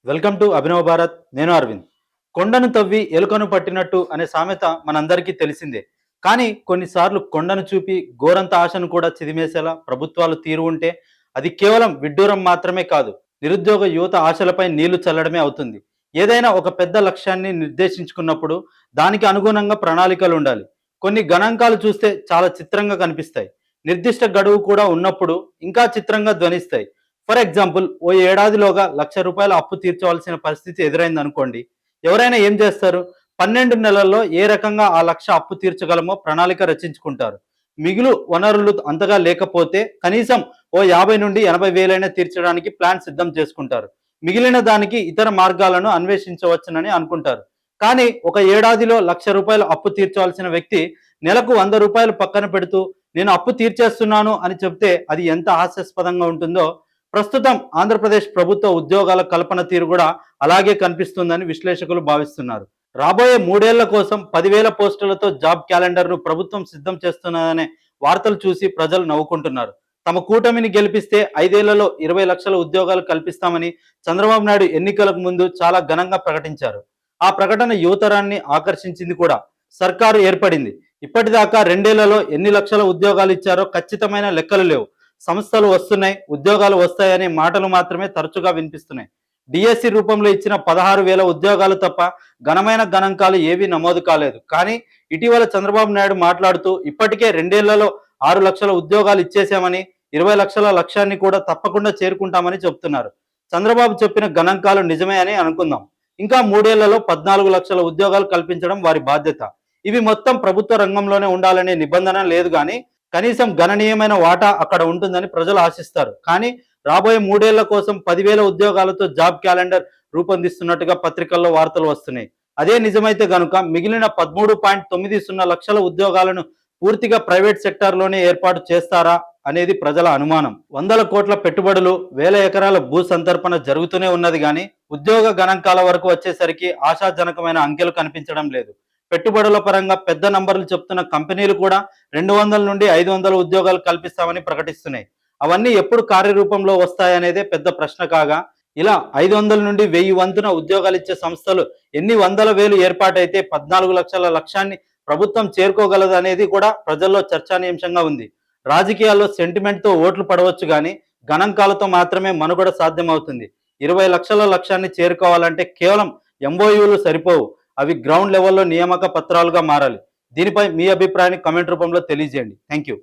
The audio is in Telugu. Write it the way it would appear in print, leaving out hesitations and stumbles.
Welcome to Abhinav Bharat. నేను అరవింద్. కొండను తవ్వి ఎలుకను పట్టినట్టు అనే సామెత మనందరికీ తెలిసిందే. కానీ కొన్నిసార్లు కొండను చూపి గోరంత ఆశను కూడా చిదిమేసేలా ప్రభుత్వాలు తీరు ఉంటే అది కేవలం విడ్డూరం మాత్రమే కాదు, నిరుద్యోగ యువత ఆశలపై నీళ్లు చల్లడమే అవుతుంది. ఏదైనా ఒక పెద్ద లక్ష్యాన్ని నిర్దేశించుకున్నప్పుడు దానికి అనుగుణంగా ప్రణాళికలు ఉండాలి. కొన్ని గణాంకాలు చూస్తే చాలా చిత్రంగా కనిపిస్తాయి. నిర్దిష్ట గడువు కూడా ఉన్నప్పుడు ఇంకా చిత్రంగా ధ్వనిస్తాయి. ఫర్ ఎగ్జాంపుల్, ఓ ఏడాదిలోగా ₹1,00,000 అప్పు తీర్చవలసిన పరిస్థితి ఎదురైంది అనుకోండి. ఎవరైనా ఏం చేస్తారు? 12 నెలల్లో ఏ రకంగా ఆ లక్ష అప్పు తీర్చగలమో ప్రణాళిక రచించుకుంటారు. మిగులు వనరులు అంతగా లేకపోతే కనీసం ఓ 50 నుండి 80 వేలైనా తీర్చడానికి ప్లాన్ సిద్ధం చేసుకుంటారు. మిగిలిన దానికి ఇతర మార్గాలను అన్వేషించవచ్చునని అనుకుంటారు. కానీ ఒక ఏడాదిలో ₹1,00,000 అప్పు తీర్చవలసిన వ్యక్తి నెలకు ₹100 పక్కన పెడుతూ నేను అప్పు తీర్చేస్తున్నాను అని చెప్తే అది ఎంత హాస్యాస్పదంగా ఉంటుందో. ప్రస్తుతం ఆంధ్రప్రదేశ్ ప్రభుత్వ ఉద్యోగాల కల్పన తీరు కూడా అలాగే కనిపిస్తుందని విశ్లేషకులు భావిస్తున్నారు. రాబోయే 3 ఏళ్ల కోసం 10,000 పోస్టులతో జాబ్ క్యాలెండర్ను ప్రభుత్వం సిద్ధం చేస్తున్నదనే వార్తలు చూసి ప్రజలు నవ్వుకుంటున్నారు. తమ కూటమిని గెలిపిస్తే 5 ఏళ్లలో 20 లక్షల ఉద్యోగాలు కల్పిస్తామని చంద్రబాబు నాయుడు ఎన్నికలకు ముందు చాలా ఘనంగా ప్రకటించారు. ఆ ప్రకటన యువతరాన్ని ఆకర్షించింది కూడా. సర్కారు ఏర్పడింది. ఇప్పటిదాకా 2 ఏళ్లలో ఎన్ని లక్షల ఉద్యోగాలు ఇచ్చారో ఖచ్చితమైన లెక్కలు లేవు. సంస్థలు వస్తున్నాయి, ఉద్యోగాలు వస్తాయనే మాటలు మాత్రమే తరచుగా వినిపిస్తున్నాయి. డిఎస్సి రూపంలో ఇచ్చిన 16,000 ఉద్యోగాలు తప్ప ఘనమైన గణాంకాలు ఏవీ నమోదు కాలేదు. కానీ ఇటీవల చంద్రబాబు నాయుడు మాట్లాడుతూ ఇప్పటికే 2 ఏళ్లలో 6 లక్షల ఉద్యోగాలు ఇచ్చేశామని, 20 లక్షల లక్ష్యాన్ని కూడా తప్పకుండా చేరుకుంటామని చెప్తున్నారు. చంద్రబాబు చెప్పిన గణాంకాలు నిజమే అని అనుకుందాం. ఇంకా 3 ఏళ్లలో 14 లక్షల ఉద్యోగాలు కల్పించడం వారి బాధ్యత. ఇవి మొత్తం ప్రభుత్వ రంగంలోనే ఉండాలనే నిబంధన లేదు, కానీ కనీసం గణనీయమైన వాటా అక్కడ ఉంటుందని ప్రజలు ఆశిస్తారు. కానీ రాబోయే 3 ఏళ్ల కోసం 10,000 ఉద్యోగాలతో జాబ్ క్యాలెండర్ రూపొందిస్తున్నట్టుగా పత్రికల్లో వార్తలు వస్తున్నాయి. అదే నిజమైతే గనుక మిగిలిన 13.90 లక్షల ఉద్యోగాలను పూర్తిగా ప్రైవేట్ సెక్టార్లోనే ఏర్పాటు చేస్తారా అనేది ప్రజల అనుమానం. వందల కోట్ల పెట్టుబడులు, వేల ఎకరాల భూ సంతర్పణ జరుగుతూనే ఉన్నది, కానీ ఉద్యోగ గణాంకాల వరకు వచ్చేసరికి ఆశాజనకమైన అంకెలు కనిపించడం లేదు. పెట్టుబడుల పరంగా పెద్ద నంబర్లు చెప్తున్న కంపెనీలు కూడా 200 నుండి 500 ఉద్యోగాలు కల్పిస్తామని ప్రకటిస్తున్నాయి. అవన్నీ ఎప్పుడు కార్యరూపంలో వస్తాయనేదే పెద్ద ప్రశ్న కాగా, ఇలా 500 నుండి 1000 వంతున ఉద్యోగాలు ఇచ్చే సంస్థలు ఎన్ని వందల వేలు ఏర్పాటైతే 14 లక్షల లక్ష్యాన్ని ప్రభుత్వం చేరుకోగలదు అనేది కూడా ప్రజల్లో చర్చానీయాంశంగా ఉంది. రాజకీయాల్లో సెంటిమెంట్తో ఓట్లు పడవచ్చు, కానీ గణాంకాలతో మాత్రమే మనుగడ సాధ్యమవుతుంది. 20 లక్షల లక్ష్యాన్ని చేరుకోవాలంటే కేవలం ఎంఓయూలు సరిపోవు, అవి గ్రౌండ్ లెవెల్లో నియామక పత్రాలుగా మారాలి. దీనిపై మీ అభిప్రాయాన్ని కమెంట్ రూపంలో తెలియజేయండి. Thank you.